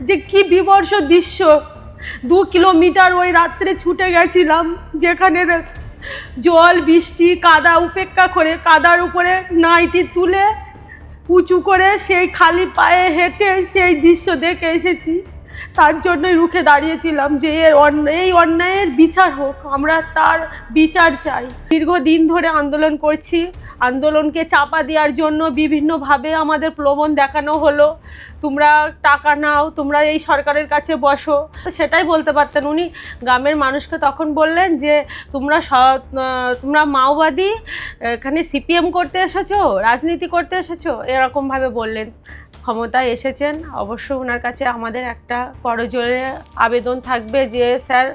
যে কি বিভৎস দৃশ্য। 2 কিলোমিটার ওই রাত্রে ছুটে গেছিলাম, যেখানে জল বৃষ্টি কাদা উপেক্ষা করে কাদার উপরে নাইটি তুলে উঁচু করে সেই খালি পায়ে হেঁটে সেই দৃশ্য দেখে এসেছি। তার জন্যই রুখে দাঁড়িয়েছিলাম যে এই অন্যায়ের বিচার হোক, আমরা তার বিচার চাই। দীর্ঘদিন ধরে আন্দোলন করছি, আন্দোলনকে চাপা দেওয়ার জন্য বিভিন্নভাবে আমাদের প্রলোভন দেখানো হলো, তোমরা টাকা নাও, তোমরা এই সরকারের কাছে বসো। সেটাই বলতে পারতেন উনি। গ্রামের মানুষকে তখন বললেন যে তোমরা মাওবাদী, এখানে সিপিএম করতে এসেছো, রাজনীতি করতে এসেছো, এরকমভাবে বললেন। ক্ষমতায় এসেছেন, অবশ্য ওনার কাছে আমাদের একটা করজোড়ে আবেদন থাকবে যে স্যার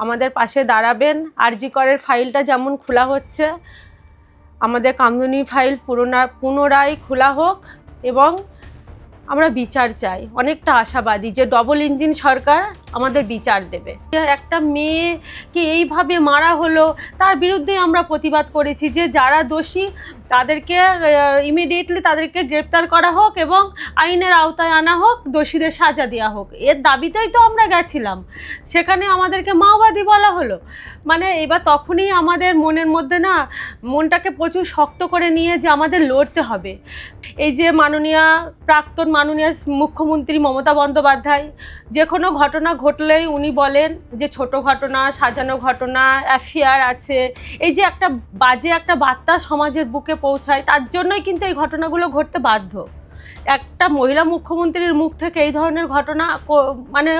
আমাদের পাশে দাঁড়াবেন। আরজি করের ফাইলটা যেমন খোলা হচ্ছে, আমাদের কামদুনি ফাইল পুনরায় খোলা হোক এবং আমরা বিচার চাই। অনেকটা আশাবাদী যে ডবল ইঞ্জিন সরকার আমাদের বিচার দেবে। একটা মেয়েকে এইভাবে মারা হলো, তার বিরুদ্ধে আমরা প্রতিবাদ করেছি যে যারা দোষী তাদেরকে ইমিডিয়েটলি তাদেরকে গ্রেপ্তার করা হোক এবং আইনের আওতায় আনা হোক, দোষীদের সাজা দেওয়া হোক। এর দাবিতেই তো আমরা গেছিলাম, সেখানে আমাদেরকে মাওবাদী বলা হলো। মানে এবার তখনই আমাদের মনের মধ্যে না মনটাকে প্রচুর শক্ত করে নিয়ে যে আমাদের লড়তে হবে। এই যে প্রাক্তন মাননীয় মুখ্যমন্ত্রী মমতা বন্দ্যোপাধ্যায় যে কোনো ঘটনা ঘটলেই উনি বলেন যে ছোট ঘটনা, সাজানো ঘটনা, অ্যাফেয়ার আছে, এই যে একটা বাজে একটা বার্তা সমাজের বুকে পৌঁছায়, তার জন্যই কিন্তু এই ঘটনাগুলো ঘটতে বাধ্য। একটা মহিলা মুখ্যমন্ত্রীর মুখ থেকে এই ধরনের ঘটনা মানে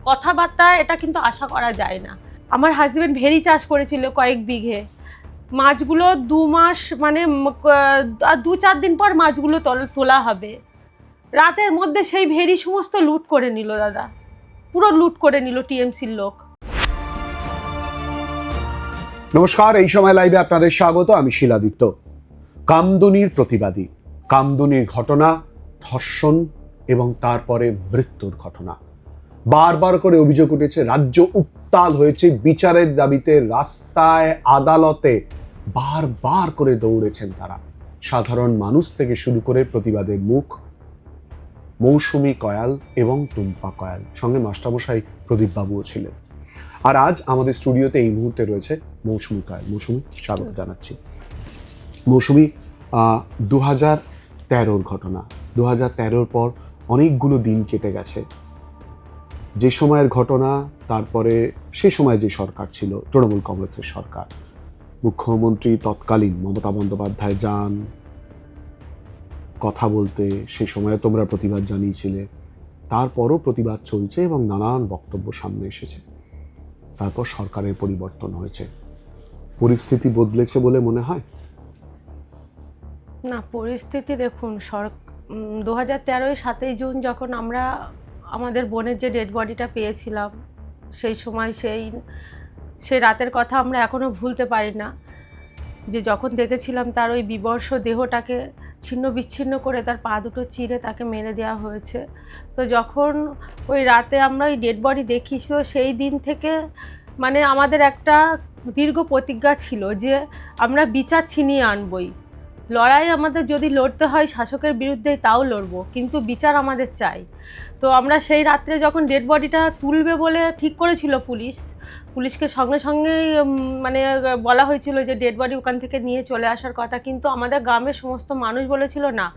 কথাবার্তা এটা কিন্তু আশা করা যায় না। আমার হাজব্যান্ড ভেড়ি চাষ করেছিল কয়েক বিঘে, মাছগুলো 2 মাস মানে 2-4 দিন পর মাছগুলো তোলা হবে। রাতের মধ্যে সেই ভেড়ি সমস্ত লুট করে নিল দাদা, পুরো লুট করে নিল টিএমসির লোক। নমস্কার, এই সময় লাইভে আপনাদের স্বাগত। আমি শিলাদিত্য। কামদুনির প্রতিবাদী, কামদুনির ঘটনা, ধর্ষণ এবং তারপরে মৃত্যুর ঘটনা। বারবার করে অভিযোগ উঠেছে, রাজ্য উত্তাল হয়েছে, বিচারের দাবিতে রাস্তায় আদালতে বারবার করে দৌড়েছেন তারা। সাধারণ মানুষ থেকে শুরু করে প্রতিবাদের মুখ মৌসুমী কয়াল এবং টুম্পা কয়াল, সঙ্গে মাস্টারমশাই প্রদীপ বাবুও ছিলেন। আর আজ আমাদের স্টুডিওতে এই মুহূর্তে রয়েছে মৌসুমী কয়াল। মৌসুমী, স্বাগত জানাচ্ছি। মৌসুমী, 2013 ঘটনা, 2013 পর অনেকগুলো দিন কেটে গেছে। যে সময়ের ঘটনা, তারপরে সে সময় যে সরকার ছিল তৃণমূল কংগ্রেসের সরকার, মুখ্যমন্ত্রী তৎকালীন মমতা বন্দ্যোপাধ্যায় যান কথা বলতে, সেই সময়ে তোমরা প্রতিবাদ জানিয়েছিলে। তারপরও প্রতিবাদ চলছে এবং নানান বক্তব্য সামনে এসেছে। তারপর সরকারের পরিবর্তন হয়েছে, পরিস্থিতি বদলেছে বলে মনে হয় না? পরিস্থিতি দেখুন, 2013 7ই জুন যখন আমরা আমাদের বোনের যে ডেড বডিটা পেয়েছিলাম, সেই সময় সেই রাতের কথা আমরা এখনও ভুলতে পারি না। যে যখন দেখেছিলাম তার ওই বিবর্ষ দেহটাকে ছিন্ন বিচ্ছিন্ন করে তার পা দুটো চিরে তাকে মেরে দেওয়া হয়েছে। তো যখন ওই রাতে আমরা ওই ডেড বডি দেখি, তো সেই দিন থেকে মানে আমাদের একটা দীর্ঘ প্রতিজ্ঞা ছিল যে আমরা বিচার ছিনিয়ে আনবই। লড়াই আমাদের যদি লড়তে হয় শাসকের বিরুদ্ধে, তাও লড়বো, কিন্তু বিচার আমাদের চাই। তো আমরা সেই রাত্রে যখন ডেড বডিটা তুলবে বলে ঠিক করেছিল পুলিশকে সঙ্গে সঙ্গেই মানে বলা হয়েছিল যে ডেড বডি ওখান থেকে নিয়ে চলে আসার কথা, কিন্তু আমাদের গ্রামের সমস্ত মানুষ বলেছিল না,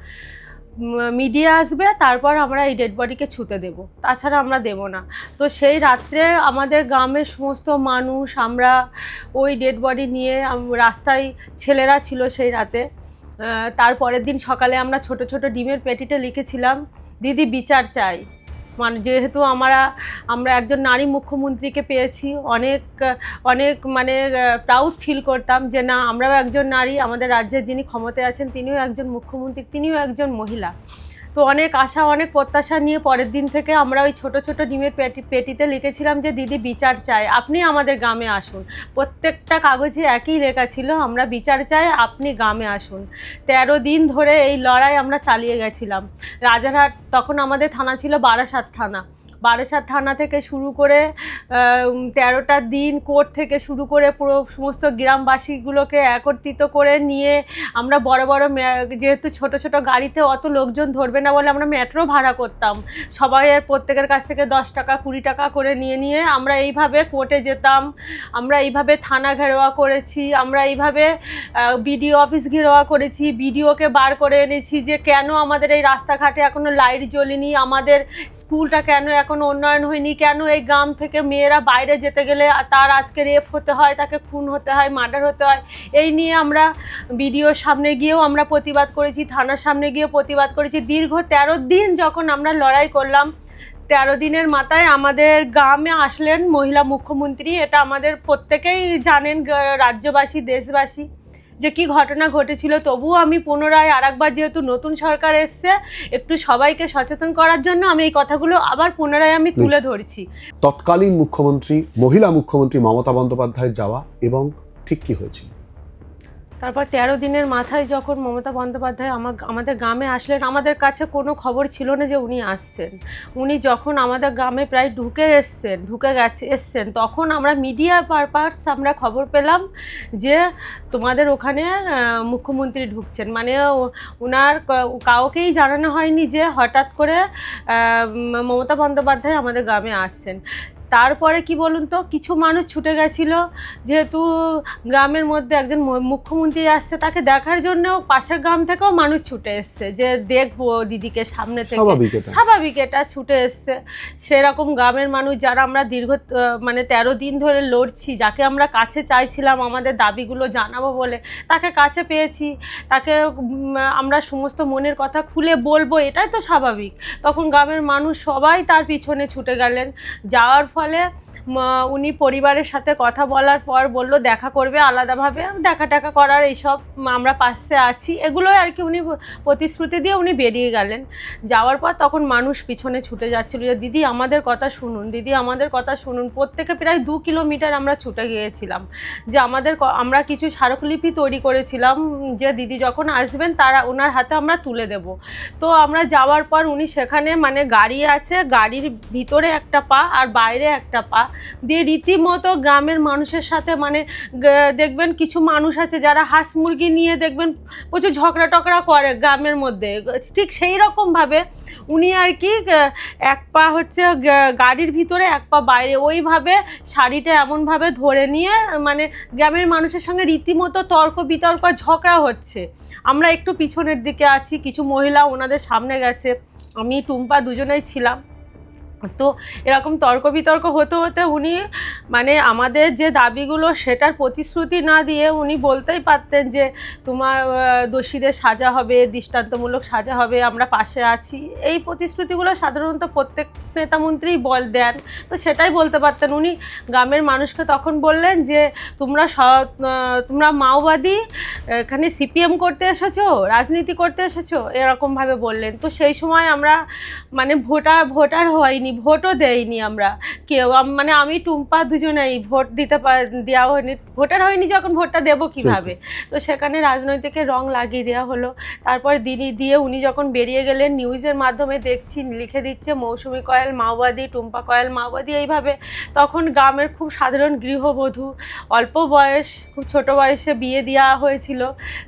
মিডিয়া আসবে তারপর আমরা এই ডেড বডিকে ছুঁতে দেব, তাছাড়া আমরা দেব না। তো সেই রাত্রে আমাদের গ্রামের সমস্ত মানুষ আমরা ওই ডেড বডি নিয়ে রাস্তায়, ছেলেরা ছিল সেই রাতে। তারপরের দিন সকালে আমরা ছোট ছোট ডিমের পেটিতে লিখেছিলাম দিদি বিচার চাই। মানে যেহেতু আমরা একজন নারী মুখ্যমন্ত্রীকে পেয়েছি, অনেক মানে প্রাউড ফিল করতাম যে না, আমরাও একজন নারী, আমাদের রাজ্যের যিনি ক্ষমতায় আছেন তিনিও একজন মুখ্যমন্ত্রী, তিনিও একজন মহিলা। তো অনেক আশা, অনেক প্রত্যাশা নিয়ে পরের দিন থেকে আমরা ওই ছোট ছোট ডিমের পেটিতে লিখেছিলাম যে দিদি বিচার চাই, আপনি আমাদের গ্রামে আসুন। প্রত্যেকটা কাগজে একই লেখা ছিল, আমরা বিচার চাই, আপনি গ্রামে আসুন। 13 দিন ধরে এই লড়াই আমরা চালিয়ে গেছিলাম। রাজারহাট, তখন আমাদের থানা ছিল বারাসাত থানা, বারাসাত থানা থেকে শুরু করে 13টা দিন কোর্ট থেকে শুরু করে পুরো সমস্ত গ্রামবাসীগুলোকে একত্রিত করে নিয়ে আমরা বড় বড় যেহেতু ছোট ছোট গাড়িতে অত লোকজন ধরবে না বলে আমরা মেট্রো ভাড়া করতাম, সবাইয়ের প্রত্যেকের কাছ থেকে 10 টাকা 20 টাকা করে নিয়ে আমরা এইভাবে কোর্টে যেতাম, আমরা এইভাবে থানা ঘেরোয়া করেছি, আমরা এইভাবে বিডিও অফিস ঘেরোয়া করেছি, বিডিওকে বার করে এনেছি যে কেন আমাদের এই রাস্তাঘাটে এখনও লাইট জ্বলেনি, আমাদের স্কুলটা কেন এখনও উন্নয়ন হয়নি, কেন এই গ্রাম থেকে মেয়েরা বাইরে যেতে গেলে তার আজকে রেপ হতে হয়, তাকে খুন হতে হয়, মার্ডার হতে হয়। এই নিয়ে আমরা বিডিওর সামনে গিয়েও আমরা প্রতিবাদ করেছি, থানার সামনে গিয়েও প্রতিবাদ করেছি। দীর্ঘ 13 দিন যখন আমরা লড়াই করলাম, 13 দিনের মাথায় আমাদের গ্রামে আসলেন মহিলা মুখ্যমন্ত্রী। এটা আমাদের প্রত্যেকেই জানেন, রাজ্যবাসী দেশবাসী, যে কি ঘটনা ঘটেছিল। তবুও আমি পুনরায় আরেকবার, যেহেতু নতুন সরকার এসছে, একটু সবাইকে সচেতন করার জন্য আমি এই কথাগুলো আবার পুনরায় আমি তুলে ধরছি। তৎকালীন মুখ্যমন্ত্রী, মহিলা মুখ্যমন্ত্রী মমতা বন্দ্যোপাধ্যায় যাওয়া এবং ঠিক কি হয়েছিল? তারপর 13 দিনের মাথায় যখন মমতা বন্দ্যোপাধ্যায় আমাদের গ্রামে আসলেন, আমাদের কাছে কোনো খবর ছিল না যে উনি আসছেন। উনি যখন আমাদের গ্রামে প্রায় ঢুকে এসছেন, তখন আমরা মিডিয়া পারপাস আমরা খবর পেলাম যে তোমাদের ওখানে মুখ্যমন্ত্রী ঢুকছেন। মানে ওনার কাউকেই জানানো হয়নি যে হঠাৎ করে মমতা বন্দ্যোপাধ্যায় আমাদের গ্রামে আসছেন। তারপরে কি বলুন তো, কিছু মানুষ ছুটে গেছিল, যেহেতু গ্রামের মধ্যে একজন মুখ্যমন্ত্রী আসছে, তাকে দেখার জন্য পাশের গ্রাম থেকেও মানুষ ছুটে এসছে যে দেখবো দিদিকে সামনে থেকে। স্বাভাবিক, এটা ছুটে এসছে। সেরকম গ্রামের মানুষ যারা আমরা দীর্ঘ 13 দিন ধরে লড়ছি, যাকে আমরা কাছে চাইছিলাম আমাদের দাবিগুলো জানাবো বলে, তাকে কাছে পেয়েছি, তাকে আমরা সমস্ত মনের কথা খুলে বলবো, এটাই তো স্বাভাবিক। তখন গ্রামের মানুষ সবাই তার পিছনে ছুটে গেলেন। যাওয়ার ফলে উনি পরিবারের সাথে কথা বলার পর বলল দেখা করবে আলাদাভাবে, দেখা করার এইসব আমরা পাশে আছি, এগুলোই আর কি উনি প্রতিশ্রুতি দিয়ে উনি বেরিয়ে গেলেন। যাওয়ার পর তখন মানুষ পিছনে ছুটে যাচ্ছিল যে দিদি আমাদের কথা শুনুন, দিদি আমাদের কথা শুনুন। প্রত্যেকে প্রায় 2 কিলোমিটার আমরা ছুটে গিয়েছিলাম, যে আমরা কিছু স্মারকলিপি তৈরি করেছিলাম যে দিদি যখন আসবেন ওনার হাতে আমরা তুলে দেব। তো আমরা যাওয়ার পর উনি সেখানে গাড়ি আছে, গাড়ির ভিতরে একটা পা আর বাইরে একটা পা দিয়ে রীতিমতো গ্রামের মানুষের সাথে দেখবেন কিছু মানুষ আছে যারা হাঁস মুরগি নিয়ে দেখবেন প্রচুর ঝগড়া টকরা করে গ্রামের মধ্যে, ঠিক সেই রকমভাবে উনি আর কি এক পা হচ্ছে গাড়ির ভিতরে এক পা বাইরে, ওইভাবে শাড়িটা এমনভাবে ধরে নিয়ে গ্রামের মানুষের সঙ্গে রীতিমতো তর্ক বিতর্ক ঝগড়া হচ্ছে। আমরা একটু পিছনের দিকে আছি, কিছু মহিলা ওনাদের সামনে গেছে, আমি টুম্পা দুজনেই ছিলাম। তো এরকম তর্ক বিতর্ক হতে হতে উনি আমাদের যে দাবিগুলো সেটার প্রতিশ্রুতি না দিয়ে উনি বলতেই পারতেন যে তোমার দোষীদের সাজা হবে, দৃষ্টান্তমূলক সাজা হবে, আমরা পাশে আছি। এই প্রতিশ্রুতিগুলো সাধারণত প্রত্যেক নেতামন্ত্রীই দেন, তো সেটাই বলতে পারতেন। উনি গ্রামের মানুষকে তখন বললেন যে তোমরা মাওবাদী, এখানে সিপিএম করতে এসেছো, রাজনীতি করতে এসেছো, এরকমভাবে বললেন। তো সেই সময় আমরা ভোটার হয়নি, ভোটও দেয়নি আমরা কেউ, আমি টুম্পা দুজনেই ভোট দেওয়া হয়নি, ভোটার হয়নি যখন ভোটটা দেবো কিভাবে। তো সেখানে রাজনৈতিকের রং লাগিয়ে দেওয়া হলো। তারপর দিয়ে উনি যখন বেরিয়ে গেলেন, নিউজের মাধ্যমে দেখছি লিখে দিচ্ছে মৌসুমী কয়াল মাওবাদী, টুম্পা কয়াল মাওবাদী, এইভাবে। তখন গ্রামের খুব সাধারণ গৃহবধূ, অল্প বয়স, খুব ছোট বয়সে বিয়ে দেওয়া হয়েছিল,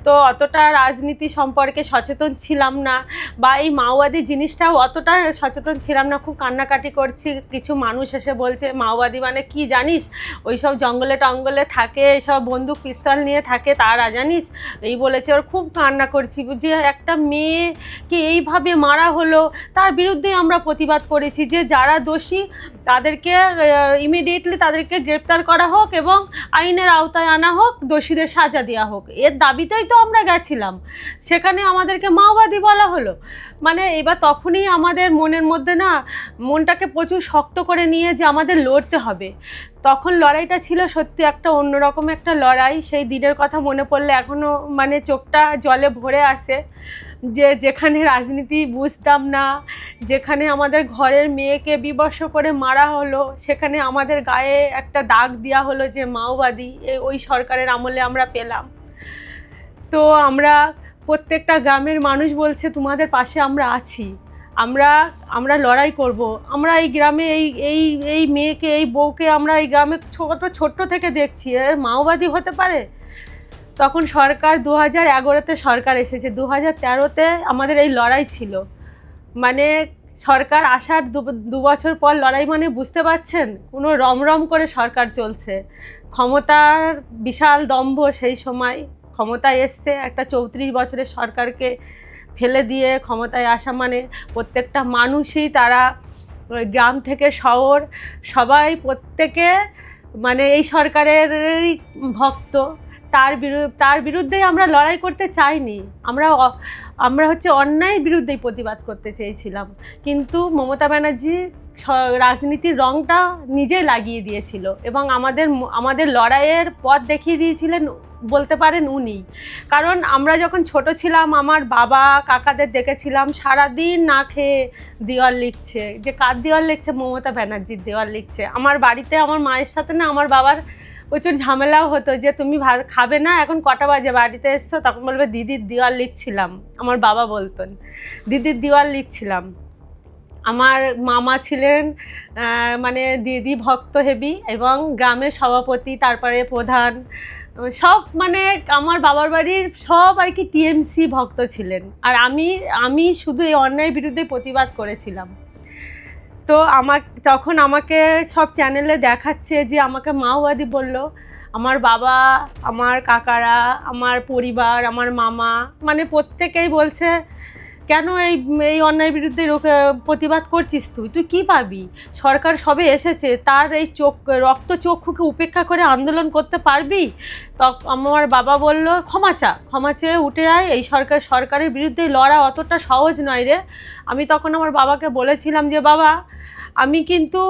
তো অতটা রাজনীতি সম্পর্কে সচেতন ছিলাম না, বা এই মাওবাদী জিনিসটাও অতটা সচেতন ছিলাম না। খুব কান্নাকাটি করছি, কিছু মানুষ এসে বলছে মাওবাদী কি জানিস, ওই সব জঙ্গলে টঙ্গলে থাকে, এইসব বন্দুক পিস্তল নিয়ে থাকে, তারা জানিস, এই বলেছে। ওর খুব কান্না করছি যে একটা মেয়েকে এইভাবে মারা হলো, তার বিরুদ্ধে আমরা প্রতিবাদ করেছি যে যারা দোষী তাদেরকে ইমিডিয়েটলি তাদেরকে গ্রেপ্তার করা হোক এবং আইনের আওতায় আনা হোক, দোষীদের সাজা দেওয়া হোক। এর দাবিতেই তো আমরা গেছিলাম, সেখানে আমাদেরকে মাওবাদী বলা হলো। এবার তখনই আমাদের মনের মধ্যে মনটাকে প্রচুর শক্ত করে নিয়ে যে আমাদের লড়তে হবে। তখন লড়াইটা ছিল সত্যি একটা অন্যরকম একটা লড়াই। সেই দিনের কথা মনে পড়লে এখনও চোখটা জলে ভরে আসে, যেখানে রাজনীতি বুঝতাম না, যেখানে আমাদের ঘরের মেয়েকে বিবশ করে মারা হলো, সেখানে আমাদের গায়ে একটা দাগ দেওয়া হলো যে মাওবাদী, ওই সরকারের আমলে আমরা পেলাম। তো আমরা প্রত্যেকটা গ্রামের মানুষ বলছে তোমাদের পাশে আমরা আছি, আমরা আমরা লড়াই করব, আমরা এই গ্রামে এই এই এই মেয়েকে, এই বউকে আমরা এই গ্রামে ছোট্ট থেকে দেখছি, এর মাওবাদী হতে পারে। তখন সরকার 2011-তে সরকার এসেছে, 2013-তে আমাদের এই লড়াই ছিল। মানে সরকার আসার দু বছর পর লড়াই, মানে বুঝতে পারছেন, কোনো রমরম করে সরকার চলছে। ক্ষমতার বিশাল দম্ভ, সেই সময় ক্ষমতায় এসছে একটা 34 বছরের সরকারকে ফেলে দিয়ে ক্ষমতায় আসা মানে প্রত্যেকটা মানুষই, তারা গ্রাম থেকে শহর সবাই প্রত্যেকে মানে এই সরকারেরই ভক্ত। তার বিরুদ্ধেই আমরা লড়াই করতে চাইনি, আমরা হচ্ছে অন্যায়ের বিরুদ্ধেই প্রতিবাদ করতে চেয়েছিলাম। কিন্তু মমতা ব্যানার্জি রাজনীতির রংটা নিজেই লাগিয়ে দিয়েছিল এবং আমাদের লড়াইয়ের পথ দেখিয়ে দিয়েছিলেন বলতে পারেন উনি। কারণ আমরা যখন ছোট ছিলাম, আমার বাবা কাকাদের দেখেছিলাম সারাদিন না খেয়ে দেওয়াল লিখছে। যে কার দেওয়াল লিখছে? মমতা ব্যানার্জির দেওয়াল লিখছে। আমার বাড়িতে আমার মায়ের সাথে না আমার বাবার প্রচুর ঝামেলাও হতো যে তুমি খাবে না, এখন কটা বাজে, বাড়িতে এসছো? তখন বলবে দিদির দেওয়াল লিখছিলাম। আমার বাবা বলতেন দিদির দেওয়াল লিখছিলাম। আমার মামা ছিলেন মানে দিদি ভক্ত হেবি, এবং গ্রামের সভাপতি, তারপরে প্রধান, সব মানে আমার বাবার বাড়ির সব আর কি টিএমসি ভক্ত ছিলেন। আর আমি শুধু এই অন্যায়ের বিরুদ্ধে প্রতিবাদ করেছিলাম। তো তখন আমাকে সব চ্যানেলে দেখাচ্ছে যে আমাকে মাওবাদী বলল। আমার বাবা, আমার কাকারা, আমার পরিবার, আমার মামা, মানে প্রত্যেকেই বলছে কেন এই অন্যায়ের বিরুদ্ধে প্রতিবাদ করছিস? তুই কি পাবি? সরকার সবে এসেছে, তার এই রক্তচক্ষুকে উপেক্ষা করে আন্দোলন করতে পারবি? আমার বাবা বলল ক্ষমা চেয়ে উঠে আয়, এই সরকারের বিরুদ্ধে লড়া অতটা সহজ নয় রে। আমি তখন আমার বাবাকে বলেছিলাম যে বাবা, আমি কিন্তু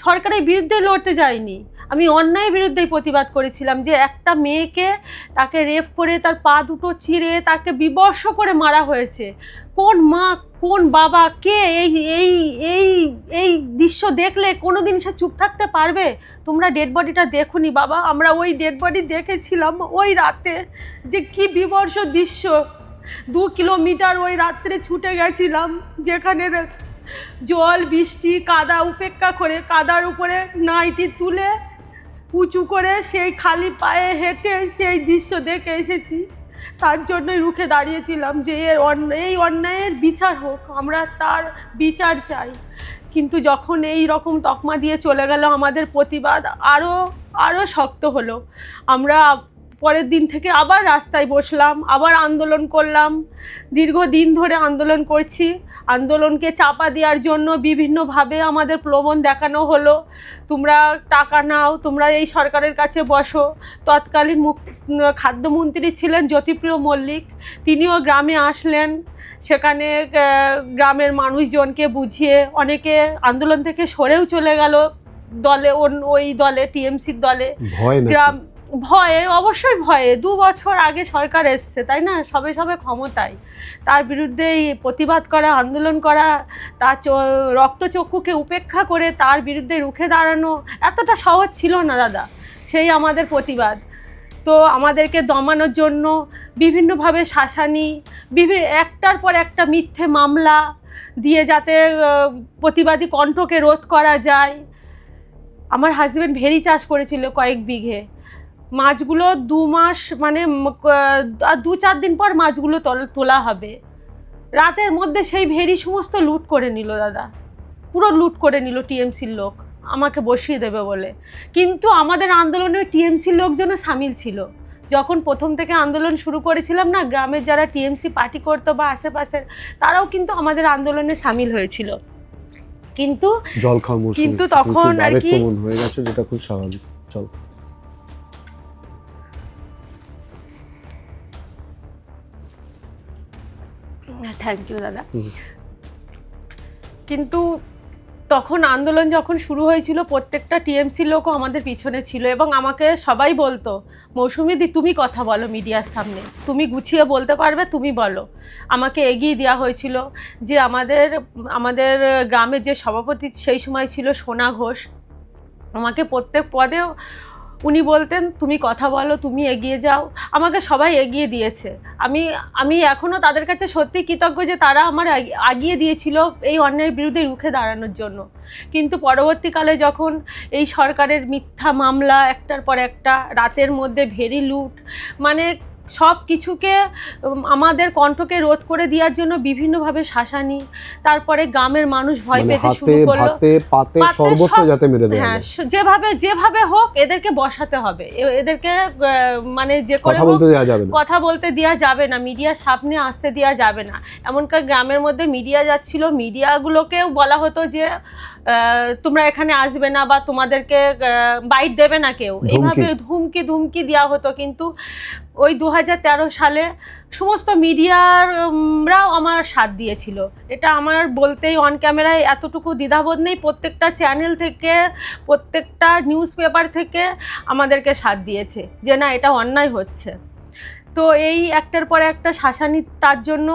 সরকারের বিরুদ্ধে লড়তে যাইনি, আমি অন্যায়ের বিরুদ্ধেই প্রতিবাদ করেছিলাম যে একটা মেয়েকে তাকে রেপ করে তার পা দুটো চিরে তাকে বিবর্ষ করে মারা হয়েছে। কোন মা, কোন বাবা, কে এই এই এই এই দৃশ্য দেখলে কোনো দিন সে চুপ থাকতে পারবে? তোমরা ডেড বডিটা দেখোনি বাবা, আমরা ওই ডেড বডি দেখেছিলাম ওই রাতে, যে কি বিবর্ষ দৃশ্য। 2 কিলোমিটার ওই রাত্রে ছুটে গেছিলাম, যেখানে জল বৃষ্টি কাদা উপেক্ষা করে, কাদার উপরে নাইটি তুলে উঁচু করে সেই খালি পায়ে হেঁটে সেই দৃশ্য দেখে এসেছি। তার জন্যই রুখে দাঁড়িয়েছিলাম যে এই অন্যায়ের বিচার হোক, আমরা তার বিচার চাই। কিন্তু যখন এই রকম তকমা দিয়ে চলে গেল, আমাদের প্রতিবাদ আরও শক্ত হলো। আমরা পরের দিন থেকে আবার রাস্তায় বসলাম, আবার আন্দোলন করলাম। দীর্ঘদিন ধরে আন্দোলন করছি। আন্দোলনকে চাপা দেওয়ার জন্য বিভিন্নভাবে আমাদের প্রলোভন দেখানো হলো, তোমরা টাকা নাও, তোমরা এই সরকারের কাছে বসো। তৎকালীন খাদ্যমন্ত্রী ছিলেন জ্যোতিপ্রিয় মল্লিক, তিনিও গ্রামে আসলেন। সেখানে গ্রামের মানুষজনকে বুঝিয়ে অনেকে আন্দোলন থেকে সরেও চলে গেল দলে, ওই দলে, টিএমসির দলে। ভয়ে, অবশ্যই ভয়ে। 2 বছর আগে সরকার এসছে, তাই না, সবে ক্ষমতায়। তার বিরুদ্ধে প্রতিবাদ করা, আন্দোলন করা, তার রক্তচক্ষুকে উপেক্ষা করে তার বিরুদ্ধে রুখে দাঁড়ানো এতটা সহজ ছিল না দাদা। সেই আমাদের প্রতিবাদ। তো আমাদেরকে দমানোর জন্য বিভিন্নভাবে শাসানি, একটার পর একটা মিথ্যে মামলা দিয়ে যাতে প্রতিবাদী কণ্ঠকে রোধ করা যায়। আমার হাজব্যান্ড ভেড়ি চাষ করেছিল কয়েক বিঘে, মাছগুলো 2 মাস মানে 2-4 দিন পর মাছগুলো তোলা হবে। রাতের মধ্যে সেই ভেড়ি সমস্ত লুট করে নিল দাদা, পুরো লুট করে নিল টিএমসির লোক, আমাকে বসিয়ে দেবে বলে। কিন্তু আমাদের আন্দোলনে টিএমসির লোকজনও সামিল ছিল। যখন প্রথম থেকে আন্দোলন শুরু করেছিলাম না, গ্রামের যারা টিএমসি পার্টি করতো বা আশেপাশের, তারাও কিন্তু আমাদের আন্দোলনে সামিল হয়েছিল। কিন্তু তখন আর কি হয়ে গেছে, যেটা খুব স্বাভাবিক। চল। থ্যাংক ইউ দাদা। কিন্তু তখন আন্দোলন যখন শুরু হয়েছিল, প্রত্যেকটা টিএমসির লোকও আমাদের পিছনে ছিল এবং আমাকে সবাই বলতো, মৌসুমীদি তুমি কথা বলো মিডিয়ার সামনে, তুমি গুছিয়ে বলতে পারবে, তুমি বলো। আমাকে এগিয়ে দেওয়া হয়েছিল। যে আমাদের গ্রামের যে সভাপতি সেই সময় ছিল সোনা ঘোষ, আমাকে প্রত্যেক পদে উনি বলতেন তুমি কথা বলো, তুমি এগিয়ে যাও। আমাকে সবাই এগিয়ে দিয়েছে। আমি এখনও তাদের কাছে সত্যি কৃতজ্ঞ যে তারা আমার এগিয়ে দিয়েছিল এই অন্যায়ের বিরুদ্ধে রুখে দাঁড়ানোর জন্য। কিন্তু পরবর্তীকালে যখন এই সরকারের মিথ্যা মামলা একটার পর একটা, রাতের মধ্যে ভেরি লুট, মানে সব কিছুকে আমাদের কণ্ঠকে রোধ করে দেওয়ার জন্য বিভিন্নভাবে শাসানি, তারপরে গ্রামের মানুষ ভয় পেতে শুরু করলো, পাতে সর্বত্র যাতে মেরে দেয়। হ্যাঁ, যেভাবে হোক এদেরকে বসাতে হবে, এদেরকে মানে যে করে কথা বলতে দেওয়া যাবে না, মিডিয়ার সামনে আসতে দেওয়া যাবে না। এমনকার গ্রামের মধ্যে মিডিয়া যাচ্ছিল, মিডিয়াগুলোকেও বলা হতো যে তোমরা এখানে আসবে না বা তোমাদেরকে বাইট দেবে না কেউ, এইভাবে ধুমকি দেওয়া হতো। কিন্তু ওই 2013 সালে সমস্ত মিডিয়ারাও আমার সাথ দিয়েছিল, এটা আমার বলতেই অন ক্যামেরায় এতটুকু দ্বিধাবোধ নেই। প্রত্যেকটা চ্যানেল থেকে, প্রত্যেকটা নিউজ পেপার থেকে আমাদেরকে সাথ দিয়েছে যে না, এটা অন্যায় হচ্ছে। তো এই একটার পর একটা শাসানি, তার জন্য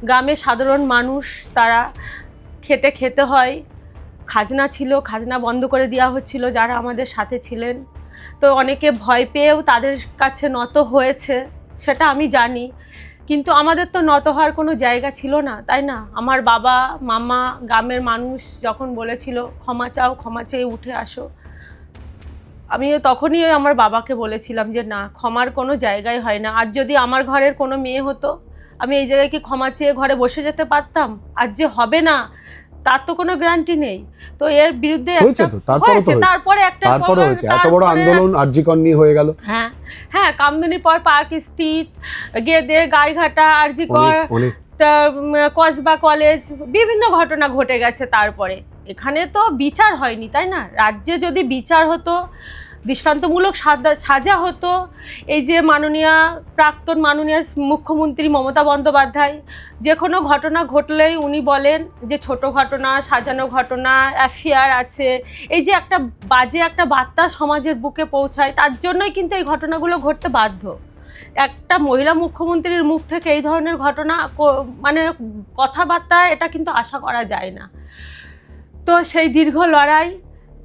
গ্রামের সাধারণ মানুষ তারা খেতে হয়। খাজনা ছিল, খাজনা বন্ধ করে দেওয়া হচ্ছিল যারা আমাদের সাথে ছিলেন। তো অনেকে ভয় পেয়েও তাদের কাছে নত হয়েছে, সেটা আমি জানি। কিন্তু আমাদের তো নত হওয়ার কোনো জায়গা ছিল না, তাই না? আমার বাবা মামা গ্রামের মানুষ যখন বলেছিল ক্ষমা চাও, ক্ষমা চেয়ে উঠে আসো, আমি তখনই আমার বাবাকে বলেছিলাম যে না, ক্ষমার কোনো জায়গায় হয় না। আর যদি আমার ঘরের কোনো মেয়ে হতো, আমি এই জায়গায় কি ক্ষমা চেয়ে ঘরে বসে যেতে পারতাম? আর যে হবে না তার তো কোনো গ্যারান্টি নেই। তো এর বিরুদ্ধে তারপরে এত বড় আন্দোলন আরজিকর নিয়ে হয়ে গেল। হ্যাঁ, কামদুনির পর park street, Gede, Gaighata, RG Kar, Kasba college, বিভিন্ন ঘটনা ঘটে গেছে। তারপরে এখানে তো বিচার হয়নি, তাই না? রাজ্যে যদি বিচার হতো, দৃষ্টান্তমূলক সাজা হতো, এই যে প্রাক্তন মাননীয় মুখ্যমন্ত্রী মমতা বন্দ্যোপাধ্যায় যে কোনো ঘটনা ঘটলেই উনি বলেন যে ছোট ঘটনা, সাজানো ঘটনা, অ্যাফেয়ার আছে, এই যে একটা বাজে একটা বার্তা সমাজের বুকে পৌঁছায়, তার জন্যই কিন্তু এই ঘটনাগুলো ঘটতে বাধ্য। একটা মহিলা মুখ্যমন্ত্রীর মুখ থেকে এই ধরনের ঘটনা, মানে কথাবার্তা, এটা কিন্তু আশা করা যায় না। তো সেই দীর্ঘ লড়াই,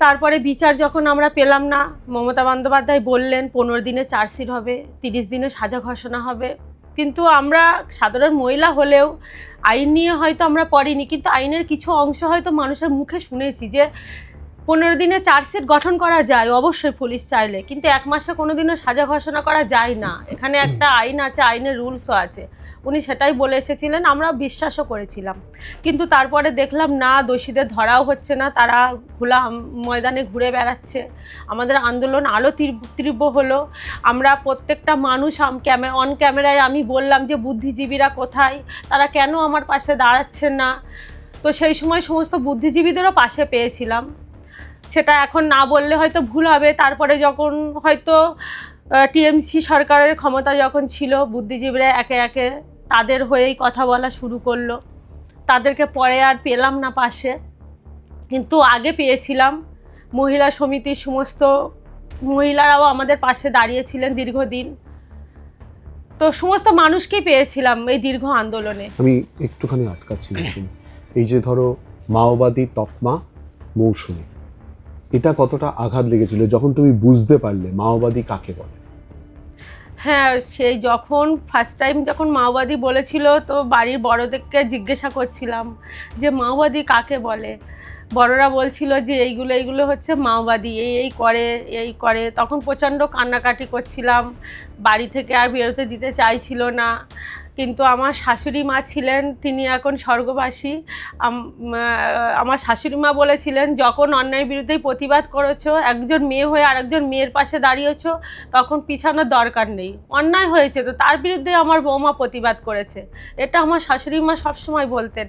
তারপরে বিচার যখন আমরা পেলাম না, মমতা বন্দ্যোপাধ্যায় বললেন 15 দিনে চার্জশিট হবে, 30 দিনে সাজা ঘোষণা হবে। কিন্তু আমরা সাধারণ মহিলা হলেও আইন নিয়ে হয়তো আমরা পড়িনি, কিন্তু আইনের কিছু অংশ হয়তো মানুষের মুখে শুনেছি যে 15 দিনে চার্জশিট গঠন করা যায় অবশ্যই পুলিশ চাইলে, কিন্তু 1 মাসে কোনোদিনও সাজা ঘোষণা করা যায় না। এখানে একটা আইন আছে, আইনের রুলসও আছে। উনি সেটাই বলে এসেছিলেন, আমরা বিশ্বাসও করেছিলাম। কিন্তু তারপরে দেখলাম না, দোষীদের ধরাও হচ্ছে না, তারা খোলা ময়দানে ঘুরে বেড়াচ্ছে। আমাদের আন্দোলন আরও তীব্র হলো। আমরা প্রত্যেকটা মানুষ অন ক্যামেরায় আমি বললাম যে বুদ্ধিজীবীরা কোথায়, তারা কেন আমার পাশে দাঁড়াচ্ছেন না। তো সেই সময় সমস্ত বুদ্ধিজীবীদেরও পাশে পেয়েছিলাম, সেটা এখন না বললে হয়তো ভুল হবে। তারপরে যখন হয়তো টিএমসি সরকারের ক্ষমতা যখন ছিল, বুদ্ধিজীবীরা একে একে তাদের হয়েই কথা বলা শুরু করলো। তাদেরকে পরে আর পেলাম না পাশে, কিন্তু আগে পেয়েছিলাম। মহিলা সমিতির সমস্ত মহিলারাও আমাদের পাশে দাঁড়িয়েছিলেন দীর্ঘদিন। তো সমস্ত মানুষকেই পেয়েছিলাম এই দীর্ঘ আন্দোলনে। আমি একটুখানি আটকাচ্ছি, এই যে ধরো মাওবাদী তকমা মৌসুমী, এটা কতটা আঘাত লেগেছিল যখন তুমি বুঝতে পারলে মাওবাদী কাকে বলে? হ্যাঁ, সেই যখন ফার্স্ট টাইম যখন মাওবাদী বলেছিল, তো বাড়ির বড়দেরকে জিজ্ঞাসা করছিলাম যে মাওবাদী কাকে বলে। বড়রা বলছিল যে এইগুলো হচ্ছে মাওবাদী, এই করে। তখন প্রচণ্ড কান্নাকাটি করছিলাম, বাড়ি থেকে আর বেরোতে দিতে চাইছিল না। কিন্তু আমার শাশুড়ি মা ছিলেন, তিনি এখন স্বর্গবাসী। আমার শাশুড়ি মা বলেছিলেন, যখন অন্যায়ের বিরুদ্ধে প্রতিবাদ করেছো, একজন মেয়ে হয়ে আরেকজন মেয়ের পাশে দাঁড়িয়েছো, তখন পিছানোর দরকার নেই। অন্যায় হয়েছে তো তার বিরুদ্ধে আমার বৌমা প্রতিবাদ করেছে, এটা আমার শাশুড়ি মা সবসময় বলতেন।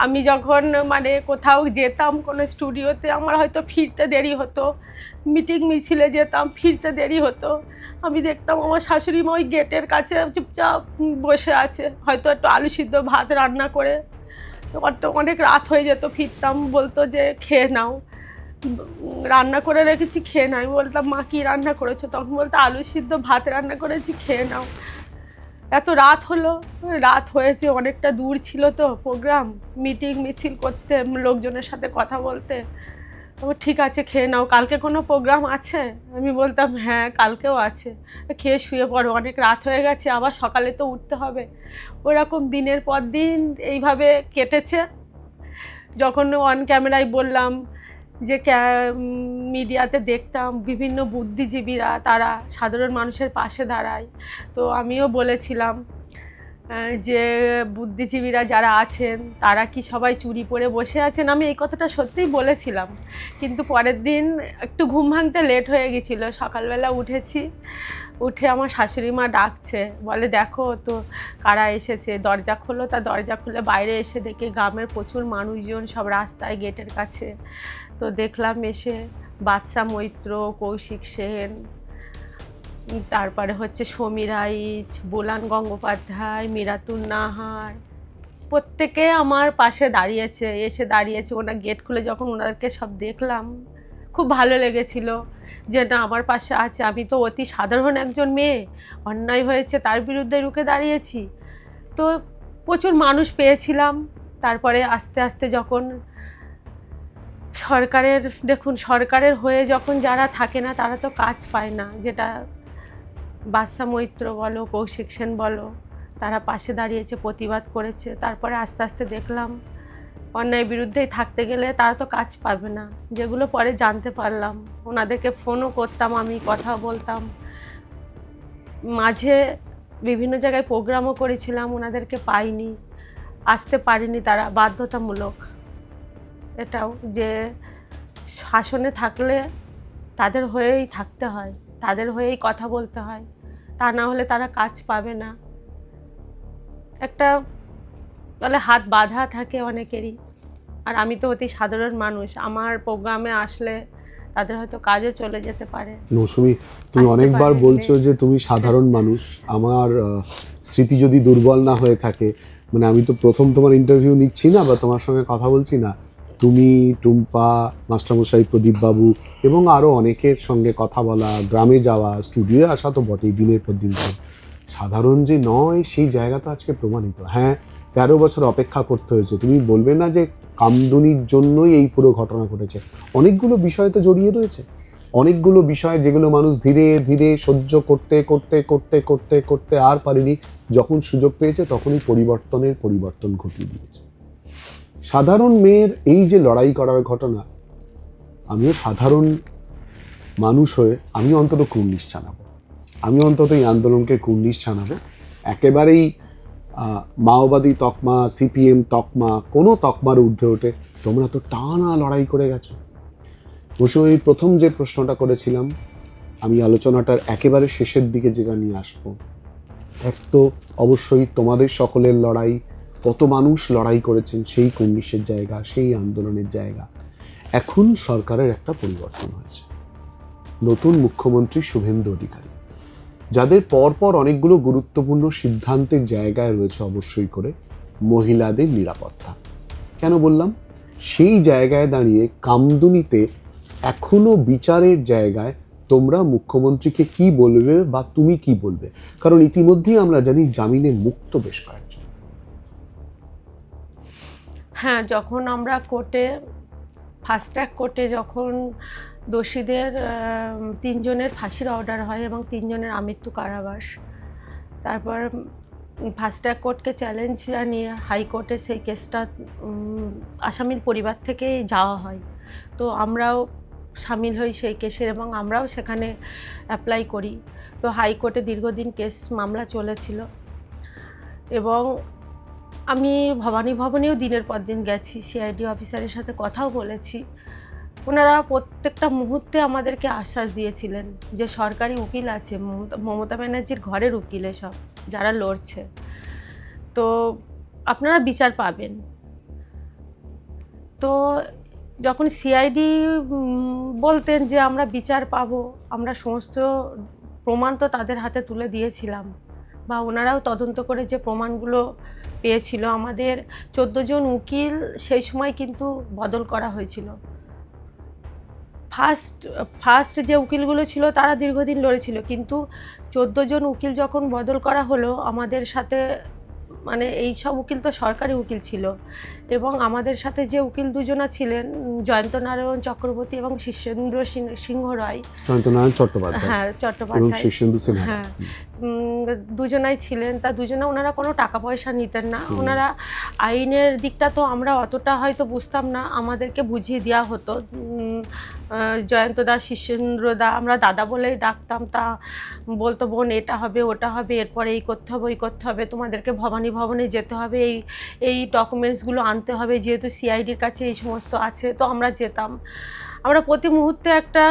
আমি যখন মানে কোথাও যেতাম, কোনো স্টুডিওতে, আমার হয়তো ফিরতে দেরি হতো, মিটিং মিছিলে যেতাম, ফিরতে দেরি হতো, আমি দেখতাম আমার শাশুড়ি মা ওই গেটের কাছে চুপচাপ বসে আছে, হয়তো একটু আলু সিদ্ধ ভাত রান্না করে। অনেক রাত হয়ে যেত, ফিরতাম, বলতো যে খেয়ে নাও, রান্না করে রেখেছি খেয়ে নাও। আমি বলতাম মা কী রান্না করেছো? তখন বলতো আলু সিদ্ধ ভাত রান্না করেছি, খেয়ে নাও। এত রাত হলো, রাত হয়েছে, অনেকটা দূর ছিল তো প্রোগ্রাম, মিটিং মিছিল করতে, লোকজনের সাথে কথা বলতে। ও ঠিক আছে খেয়ে নাও, কালকে কোনো প্রোগ্রাম আছে? আমি বলতাম হ্যাঁ কালকেও আছে, খেয়ে শুয়ে পড়ো, অনেক রাত হয়ে গেছে, আবার সকালে তো উঠতে হবে। ওরকম দিনের পর দিন এইভাবে কেটেছে। যখন অন ক্যামেরায় বললাম যে মিডিয়াতে দেখতাম বিভিন্ন বুদ্ধিজীবীরা তারা সাধারণ মানুষের পাশে দাঁড়ায়, তো আমিও বলেছিলাম যে বুদ্ধিজীবীরা যারা আছেন তারা কি সবাই চুরি পরে বসে আছেন। আমি এই কথাটা সত্যিই বলেছিলাম, কিন্তু পরের দিন একটু ঘুম ভাঙতে লেট হয়ে গেছিলো। সকালবেলা উঠেছি, উঠে আমার শাশুড়ি মা ডাকছে, বলে দেখো তো কারা এসেছে। দরজা খোলো, তা দরজা খুলে বাইরে এসে দেখি গ্রামের প্রচুর মানুষজন সব রাস্তায় গেটের কাছে। তো দেখলাম এসে বাদশা মৈত্র, কৌশিক সেন, তারপরে হচ্ছে সমীর রাইচ, বোলান গঙ্গোপাধ্যায়, মীরাতুন নাহার, প্রত্যেকে আমার পাশে দাঁড়িয়েছে, এসে দাঁড়িয়েছে। ওনার গেট খুলে যখন ওনাদেরকে সব দেখলাম খুব ভালো লেগেছিল যে না আমার পাশে আছে। আমি তো অতি সাধারণ একজন মেয়ে, অন্যায় হয়েছে তার বিরুদ্ধে রুখে দাঁড়িয়েছি। তো প্রচুর মানুষ পেয়েছিলাম। তারপরে আস্তে আস্তে যখন সরকারের, দেখুন সরকারের হয়ে যখন যারা থাকে না তারা তো কাজ পায় না, যেটা বাদশা মৈত্র বলো, কৌশিক সেন বলো, তারা পাশে দাঁড়িয়েছে, প্রতিবাদ করেছে। তারপরে আস্তে আস্তে দেখলাম অন্যায়ের বিরুদ্ধেই থাকতে গেলে তারা তো কাজ পাবে না, যেগুলো পরে জানতে পারলাম। ওনাদেরকে ফোনও করতাম, আমি কথা বলতাম, মাঝে বিভিন্ন জায়গায় প্রোগ্রামও করেছিলাম, ওনাদেরকে পাইনি, আসতে পারিনি তারা, বাধ্যতামূলক। এটাও যে শাসনে থাকলে তাদের হয়েই থাকতে হয়, তাদের হয়েই কথা বলতে হয়, তা না হলে তারা কাজ পাবে না। একটা বলে হাত বাঁধা থাকে অনেকেরই। আর আমি তো অতি সাধারণ মানুষ, আমার প্রোগ্রামে আসলে তাদের হয়তো কাজও চলে যেতে পারে। মৌসুমী, তুমি আসতে অনেকবার পারে। বলছো যে তুমি সাধারণ মানুষ। আমার স্মৃতি যদি দুর্বল না হয়ে থাকে, মানে আমি তো প্রথম তোমার ইন্টারভিউ নিচ্ছি না বা তোমার সঙ্গে কথা বলছি না, তুমি, টুম্পা, মাস্টারমশাই প্রদীপ বাবু এবং আরও অনেকের সঙ্গে কথা বলা, গ্রামে যাওয়া, স্টুডিওয়ে আসা তো বটেই, দিনের পর দিন পর। সাধারণ যে নয় সেই জায়গা তো আজকে প্রমাণিত। হ্যাঁ, 13 বছর অপেক্ষা করতে হয়েছে। তুমি বলবে না যে কামদুনির জন্যই এই পুরো ঘটনা ঘটেছে? অনেকগুলো বিষয় তো জড়িয়ে রয়েছে, অনেকগুলো বিষয় যেগুলো মানুষ ধীরে ধীরে সহ্য করতে করতে করতে করতে করতে আর পারেনি, যখন সুযোগ পেয়েছে তখনই পরিবর্তন ঘটিয়ে দিয়েছে। সাধারণ মেয়ের এই যে লড়াই করার ঘটনা, আমিও সাধারণ মানুষ হয়ে আমি অন্তত কুর্নিশ জানাবো, আমি অন্তত এই আন্দোলনকে কুর্নিশ জানাবো। একেবারেই মাওবাদী তকমা, সিপিএম তকমা, কোনো তকমার ঊর্ধ্বে ওঠে তোমরা তো টানা লড়াই করে গেছো। মৌসুমী, প্রথম যে প্রশ্নটা করেছিলাম, আমি আলোচনাটার একেবারে শেষের দিকে যেটা নিয়ে আসবো, এক তো অবশ্যই তোমাদের সকলের লড়াই, কত মানুষ লড়াই করেছেন সেই কুর্নিশের জায়গা, সেই আন্দোলনের জায়গা। এখন সরকারের একটা পরিবর্তন হয়েছে, নতুন মুখ্যমন্ত্রী শুভেন্দু অধিকারী, যাদের পরপর অনেকগুলো গুরুত্বপূর্ণ সিদ্ধান্তের জায়গায় রয়েছে অবশ্যই করে মহিলাদের নিরাপত্তা। কেন বললাম? সেই জায়গায় দাঁড়িয়ে কামদুনিতে এখনো বিচারের জায়গায় তোমরা মুখ্যমন্ত্রীকে কি বলবে বা তুমি কি বলবে? কারণ ইতিমধ্যেই আমরা জানি জামিনে মুক্ত বেশ কয়েকজন। হ্যাঁ, যখন আমরা কোর্টে, ফাস্ট ট্র্যাক কোর্টে যখন দোষীদের 3 জনের ফাঁসির অর্ডার হয় এবং 3 জনের আমৃত্যু কারাবাস, তারপর ফাস্ট ট্র্যাক কোর্টকে চ্যালেঞ্জ জানিয়ে হাইকোর্টে সেই কেসটা আসামির পরিবার থেকেই যাওয়া হয়। তো আমরাও সামিল হই সেই কেসের এবং আমরাও সেখানে অ্যাপ্লাই করি। তো হাইকোর্টে দীর্ঘদিন কেস মামলা চলেছিল এবং আমি ভবানী ভবনেও দিনের পর দিন গেছি, সিআইডি অফিসারের সাথে কথাও বলেছি। ওনারা প্রত্যেকটা মুহূর্তে আমাদেরকে আশ্বাস দিয়েছিলেন যে সরকারি উকিল আছে, মমতা ব্যানার্জির ঘরের উকিল এসব যারা লড়ছে, তো আপনারা বিচার পাবেন। তো যখন সিআইডি বলতেন যে আমরা বিচার পাবো, আমরা সমস্ত প্রমাণ তো তাদের হাতে তুলে দিয়েছিলাম, বা ওনারাও তদন্ত করে যে প্রমাণগুলো পেয়েছিল। আমাদের 14 জন উকিল সেই সময় কিন্তু বদল করা হয়েছিল। ফার্স্ট যে উকিলগুলো ছিল তারা দীর্ঘদিন লড়েছিল, কিন্তু 14 জন উকিল যখন বদল করা হলো, আমাদের সাথে মানে এই সব উকিল তো সরকারি উকিল ছিল, এবং আমাদের সাথে যে উকিল দুজনা ছিলেন, জয়ন্ত নারায়ণ চক্রবর্তী এবং শীর্ষেন্দ্র সিংহ রায়, জয়ন্তনারায়ণ চট্টোপাধ্যায়, হ্যাঁ এবং চট্টোপাধ্যায়, শীর্ষেন্দু সিনহা, হ্যাঁ দুজনাই ছিলেন। তা দুজনে ওনারা কোনো টাকা পয়সা নিতেন না। ওনারা আইনের দিকটা তো আমরা অতটা হয়তো বুঝতাম না, আমাদেরকে বুঝিয়ে দেওয়া হতো। জয়ন্ত দা, শীর্ষেন্দ্র দা, আমরা দাদা বলেই ডাকতাম। তা বলতো, বোন এটা হবে ওটা হবে, এরপরে এই করতে হবে ওই করতে হবে, তোমাদেরকে ভবানী ভবনে যেতে হবে, এই ডকুমেন্টসগুলো আনতে হবে, যেহেতু সিআইডির কাছে এই সমস্ত আছে। তো আমরা যেতাম। আমরা প্রতি মুহূর্তে একটা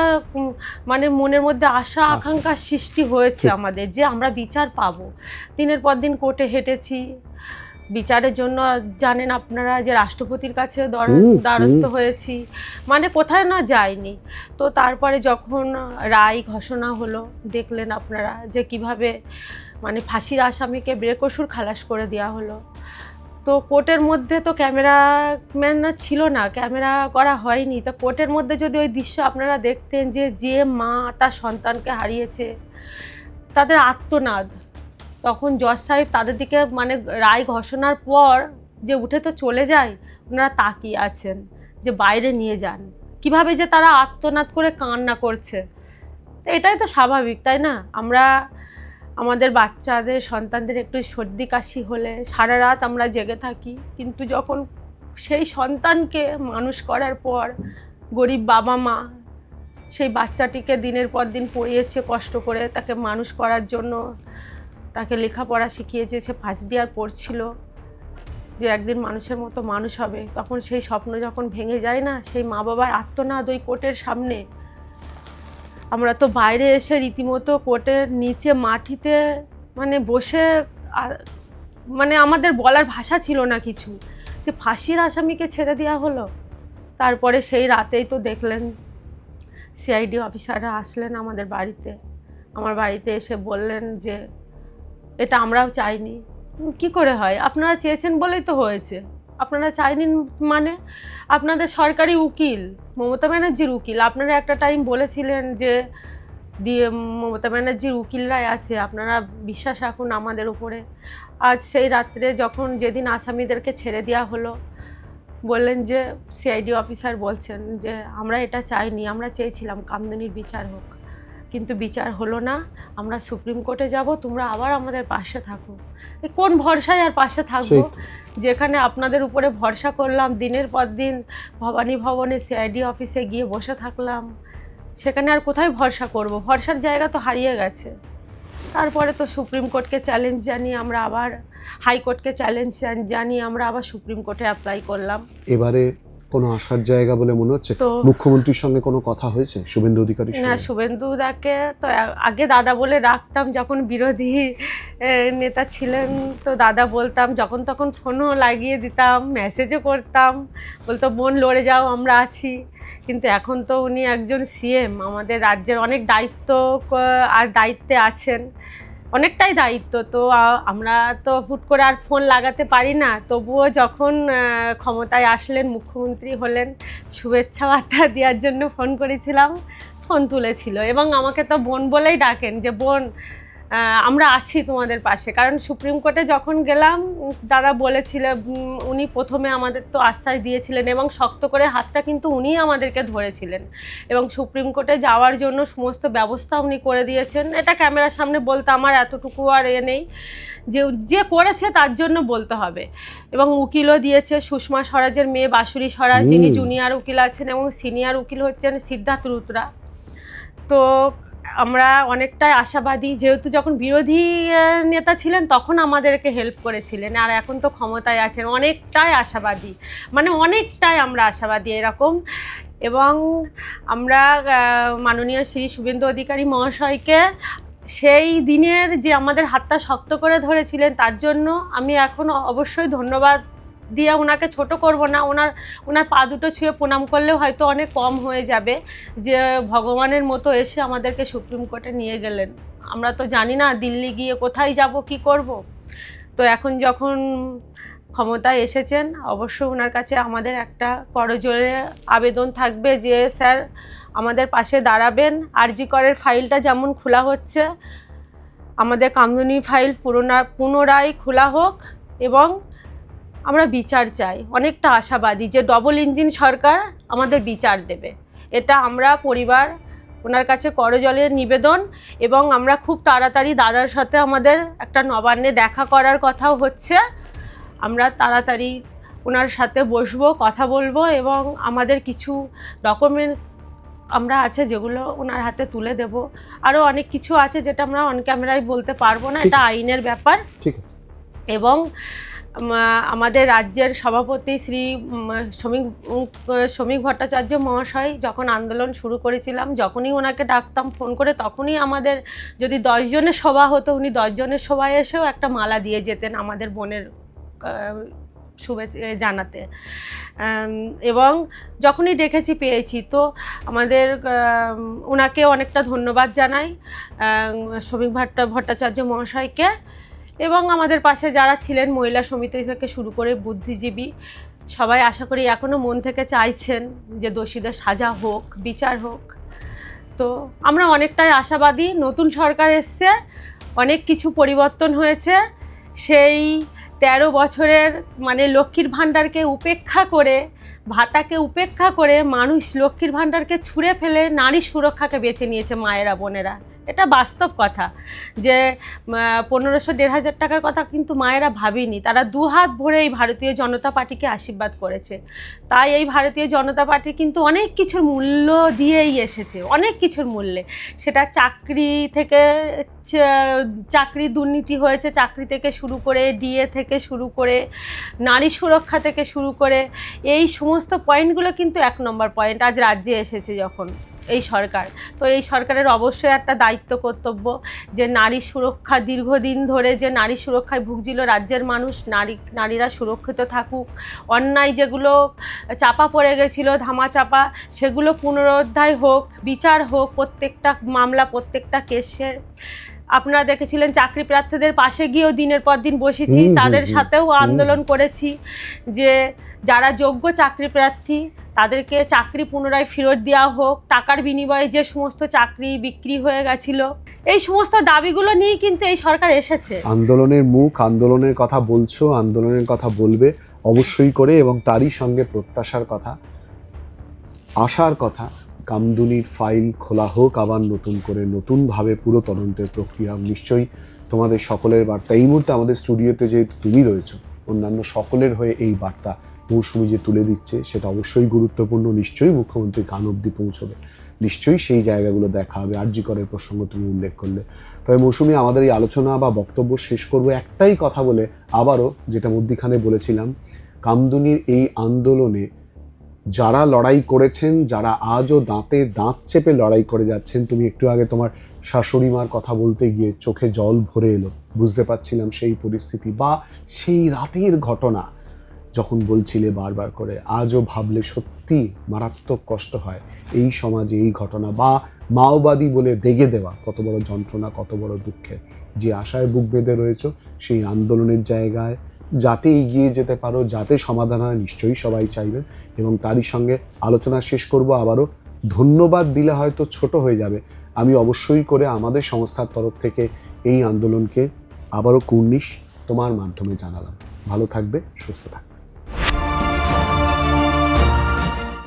মানে মনের মধ্যে আশা আকাঙ্ক্ষার সৃষ্টি হয়েছে আমাদের, যে আমরা বিচার পাবো। দিনের পর দিন কোর্টে হেঁটেছি বিচারের জন্য, জানেন আপনারা যে রাষ্ট্রপতির কাছে দ্বারস্থ হয়েছি, মানে কোথায় না যায়নি। তো তারপরে যখন রায় ঘোষণা হলো, দেখলেন আপনারা যে কিভাবে মানে ফাঁসির আসামিকে বেকসুর খালাস করে দেওয়া হলো। তো কোর্টের মধ্যে তো ক্যামেরাম্যান ছিল না, ক্যামেরা করা হয়নি। তো কোর্টের মধ্যে যদি ওই দৃশ্য আপনারা দেখতেন, যে মা তার সন্তানকে হারিয়েছে, তাদের আর্তনাদ, তখন জজ সাহেব তাদের দিকে মানে রায় ঘোষণার পর যে উঠে তো চলে যায়, ওনারা তাকিয়ে আছেন যে বাইরে নিয়ে যান, কিভাবে যে তারা আর্তনাদ করে কান্না করছে। তো এটাই তো স্বাভাবিক, তাই না? আমরা আমাদের বাচ্চাদের সন্তানদের একটু সর্দি কাশি হলে সারা রাত আমরা জেগে থাকি, কিন্তু যখন সেই সন্তানকে মানুষ করার পর গরিব বাবা মা সেই বাচ্চাটিকে দিনের পর দিন পড়িয়েছে কষ্ট করে, তাকে মানুষ করার জন্য তাকে লেখাপড়া শিখিয়েছে, সে ফার্স্ট ইয়ার পড়ছিল, যে একদিন মানুষের মতো মানুষ হবে, তখন সেই স্বপ্ন যখন ভেঙে যায় না, সেই মা বাবার আর্তনাদ ওই কোর্টের সামনে। আমরা তো বাইরে এসে রীতিমতো কোর্টের নিচে মাটিতে মানে বসে, মানে আমাদের বলার ভাষা ছিল না কিছু, যে ফাঁসির আসামিকে ছেড়ে দেওয়া হলো। তারপরে সেই রাতেই তো দেখলেন সিআইডি অফিসাররা আসলেন আমাদের বাড়িতে, আমার বাড়িতে এসে বললেন যে এটা আমরাও চাইনি। কি করে হয়? আপনারা চেয়েছেন বলেই তো হয়েছে। আপনারা চাইনি মানে? আপনাদের সরকারি উকিল, মমতা ব্যানার্জির উকিল, আপনারা একটা টাইম বলেছিলেন যে মমতা ব্যানার্জির উকিলরাই আছে, আপনারা বিশ্বাস রাখুন আমাদের উপরে। আজ সেই রাত্রে যখন যেদিন আসামিদেরকে ছেড়ে দেওয়া হলো, বললেন যে সিআইডি অফিসার বলছেন যে আমরা এটা চাইনি, আমরা চেয়েছিলাম কামদুনির বিচার হোক, কিন্তু বিচার হলো না, আমরা সুপ্রিম কোর্টে যাব, তোমরা আবার আমাদের পাশে থাকো। কোন ভরসায় আর পাশে থাকবো? যেখানে আপনাদের উপরে ভরসা করলাম, দিনের পর দিন ভবানী ভবনে সিআইডি অফিসে গিয়ে বসে থাকলাম, সেখানে আর কোথায় ভরসা করব? ভরসার জায়গা তো হারিয়ে গেছে। তারপরে তো সুপ্রিম কোর্টকে চ্যালেঞ্জ জানিয়ে আমরা আবার, হাইকোর্টকে চ্যালেঞ্জ জানিয়ে আমরা আবার সুপ্রিম কোর্টে অ্যাপ্লাই করলাম। এবারে কোনো আসার জায়গা বলে মনে হচ্ছে? তো মুখ্যমন্ত্রীর সঙ্গে কোনো কথা হয়েছে শুভেন্দু অধিকারীর সঙ্গে? না, শুভেন্দু দাকে তো আগে দাদা বলে রাখতাম, যখন বিরোধী নেতা ছিলেন তো দাদা বলতাম, যখন তখন ফোনও লাগিয়ে দিতাম, মেসেজও করতাম, বলতো বোন লড়ে যাও আমরা আছি। কিন্তু এখন তো উনি একজন সিএম, আমাদের রাজ্যের অনেক দায়িত্ব আর দায়িত্বে আছেন, অনেকটাই দায়িত্ব। তো আমরা তো হুট করে আর ফোন লাগাতে পারি না। তবুও যখন ক্ষমতায় আসলেন, মুখ্যমন্ত্রী হলেন, শুভেচ্ছা বার্তা দেওয়ার জন্য ফোন করেছিলাম, ফোন তুলেছিল, এবং আমাকে তো বোন বলেই ডাকেন, যে বোন আমরা আছি তোমাদের পাশে। কারণ সুপ্রিম কোর্টে যখন গেলাম, দাদা বলেছিল, উনি প্রথমে আমাদের তো আশ্বাস দিয়েছিলেন, এবং শক্ত করে হাতটা কিন্তু উনিই আমাদেরকে ধরেছিলেন, এবং সুপ্রিম কোর্টে যাওয়ার জন্য সমস্ত ব্যবস্থা উনি করে দিয়েছেন। এটা ক্যামেরার সামনে বলতে আমার এতটুকু আর নেই, যে করেছে তার জন্য বলতে হবে। এবং উকিলও দিয়েছে, সুষমা স্বরাজের মেয়ে বাঁশুরি স্বরাজ, যিনি জুনিয়র উকিল আছেন, এবং সিনিয়র উকিল হচ্ছেন সিদ্ধার্থ রুদ্রা। তো আমরা অনেকটাই আশাবাদী, যেহেতু যখন বিরোধী নেতা ছিলেন তখন আমাদেরকে হেল্প করেছিলেন, আর এখন তো ক্ষমতায় আছেন, অনেকটাই আশাবাদী, মানে অনেকটাই আমরা আশাবাদী এরকম। এবং আমরা মাননীয় শ্রী শুভেন্দু অধিকারী মহাশয়কে সেই দিনের যে আমাদের হাতটা শক্ত করে ধরেছিলেন, তার জন্য আমি এখন অবশ্যই ধন্যবাদ দিয়ে ওনাকে ছোট করব না। ওনার পা দুটো ছুঁয়ে প্রণাম করলেও হয়তো অনেক কম হয়ে যাবে, যে ভগবানের মতো এসে আমাদেরকে সুপ্রিম কোর্টে নিয়ে গেলেন। আমরা তো জানি না দিল্লি গিয়ে কোথায় যাব, কি করব। তো এখন যখন ক্ষমতায় এসেছেন, অবশ্যই ওনার কাছে আমাদের একটা করজোড়ে আবেদন থাকবে, যে স্যার আমাদের পাশে দাঁড়াবেন। আরজি করের ফাইলটা যেমন খোলা হচ্ছে, আমাদের কামদুনি ফাইল পুনরায় খোলা হোক, এবং আমরা বিচার চাই। অনেকটা আশাবাদী যে ডবল ইঞ্জিন সরকার আমাদের বিচার দেবে, এটা আমরা পরিবার ওনার কাছে করজলের নিবেদন। এবং আমরা খুব তাড়াতাড়ি দাদার সাথে আমাদের একটা নবান্নে দেখা করার কথাও হচ্ছে। আমরা তাড়াতাড়ি ওনার সাথে বসবো, কথা বলবো এবং আমাদের কিছু ডকুমেন্টস আমরা আছে যেগুলো ওনার হাতে তুলে দেব। আরও অনেক কিছু আছে যেটা আমরা অন ক্যামেরায় বলতে পারবো না, এটা আইনের ব্যাপার। ঠিক আছে। এবং আমাদের রাজ্যের সভাপতি শ্রী শ্রমিক ভট্টাচার্য মহাশয় যখন আন্দোলন শুরু করেছিলাম, যখনই ওনাকে ডাকতাম ফোন করে, তখনই আমাদের যদি 10 জনের সভা হতো, উনি 10 জনের সভায় এসেও একটা মালা দিয়ে যেতেন আমাদের বোনের শুভেচ্ছা জানাতে। এবং যখনই ডেকেছি পেয়েছি, তো আমাদের ওনাকে অনেকটা ধন্যবাদ জানাই শ্রমিক ভট্টাচার্য মহাশয়কে। এবং আমাদের পাশে যারা ছিলেন মহিলা সমিতি থেকে শুরু করে বুদ্ধিজীবী সবাই আশা করি এখনও মন থেকে চাইছেন যে দোষীদের সাজা হোক, বিচার হোক। তো আমরা অনেকটাই আশাবাদী। নতুন সরকার এসছে, অনেক কিছু পরিবর্তন হয়েছে। সেই 13 বছরের মানে লক্ষ্মীর ভাণ্ডারকে উপেক্ষা করে, ভাতাকে উপেক্ষা করে মানুষ লক্ষ্মীর ভাণ্ডারকে ছুঁড়ে ফেলে নারী সুরক্ষাকে বেছে নিয়েছে মায়েরা, বোনেরা। এটা বাস্তব কথা যে 1500-1500 টাকার কথা কিন্তু মায়েরা ভাবেনি। তারা দুহাত ভরে এই ভারতীয় জনতা পার্টিকে আশীর্বাদ করেছে। তাই এই ভারতীয় জনতা পার্টি কিন্তু অনেক কিছুর মূল্য দিয়েই এসেছে, অনেক কিছুর মূল্যে। সেটা চাকরি থেকে, চাকরি দুর্নীতি হয়েছে, চাকরি থেকে শুরু করে ডিএ থেকে শুরু করে নারী সুরক্ষা থেকে শুরু করে এই সমস্ত পয়েন্টগুলো কিন্তু 1 নম্বর পয়েন্ট আজ রাজ্যে এসেছে যখন এই সরকার। তো এই সরকারের অবশ্যই একটা দায়িত্ব কর্তব্য যে নারী সুরক্ষা, দীর্ঘদিন ধরে যে নারী সুরক্ষায় ভুগছিল রাজ্যের মানুষ, নারীরা সুরক্ষিত থাকুক। অন্যায় যেগুলো চাপা পড়ে গেছিলো, ধামাচাপা, সেগুলো পুনরুদ্ধার হোক, বিচার হোক প্রত্যেকটা মামলা, প্রত্যেকটা কেসের। আপনারা দেখেছিলেন চাকরি প্রার্থীদের পাশে গিয়েও দিনের পর দিন বসেছি, তাদের সাথেও আন্দোলন করেছি যে যারা যোগ্য চাকরি প্রার্থী তাদেরকে চাকরি পুনরায় ফেরত দেওয়া হোক, টাকার বিনিময়ে যে সমস্ত চাকরি বিক্রি হয়ে গেছিল, এই সমস্ত দাবিগুলো নিয়েই কিন্তু এই সরকার এসেছে। আন্দোলনের মুখ, আন্দোলনের কথা বলছো, আন্দোলনের কথা বলবে অবশ্যই করে, এবং তারই সঙ্গে প্রত্যাশার কথা, আশার কথা, কামদুনির ফাইল খোলা হোক আবার নতুন করে, নতুনভাবে পুরো তদন্তের প্রক্রিয়া। নিশ্চয়ই তোমাদের সকলের বার্তা এই মুহূর্তে আমাদের স্টুডিওতে যেহেতু তুমি রয়েছো, অন্যান্য সকলের হয়ে এই বার্তা মৌসুমি যে তুলে দিচ্ছে সেটা অবশ্যই গুরুত্বপূর্ণ। নিশ্চয়ই মুখ্যমন্ত্রীর কান অবধি পৌঁছবে, নিশ্চয়ই সেই জায়গাগুলো দেখা হবে। আরজি করের প্রসঙ্গ তুমি উল্লেখ করলে। তবে মৌসুমি, আমাদের এই আলোচনা বা বক্তব্য শেষ করব একটাই কথা বলে, আবারও যেটা মধ্যিখানে বলেছিলাম, কামদুনির এই আন্দোলনে যারা লড়াই করেছেন, যারা আজও দাঁতে দাঁত চেপে লড়াই করে যাচ্ছেন, তুমি একটু আগে তোমার শাশুড়ি মার কথা বলতে গিয়ে চোখে জল ভরে এলো, বুঝতে পারছিলাম সেই পরিস্থিতি বা সেই রাতের ঘটনা যখন বলছিলে বারবার করে। আজও ভাবলে সত্যি মারাত্মক কষ্ট হয় এই সমাজে এই ঘটনা, বা মাওবাদী বলে দেগে দেওয়া কত বড় যন্ত্রণা, কত বড় দুঃখের। যে আশায় বুক বেঁধে রয়েছে সেই আন্দোলনের জায়গায় যাতে এগিয়ে যেতে পারো, যাতে সমাধান হয়, নিশ্চয়ই সবাই চাইবেন। এবং তারই সঙ্গে আলোচনা শেষ করব আবারও। ধন্যবাদ দিলে হয়তো ছোট হয়ে যাবে, আমি অবশ্যই করে আমাদের সংস্থার তরফ থেকে এই আন্দোলনকে আবারও কুর্নিশ তোমার মাধ্যমে জানালাম। ভালো থাকবে, সুস্থ থাকবে।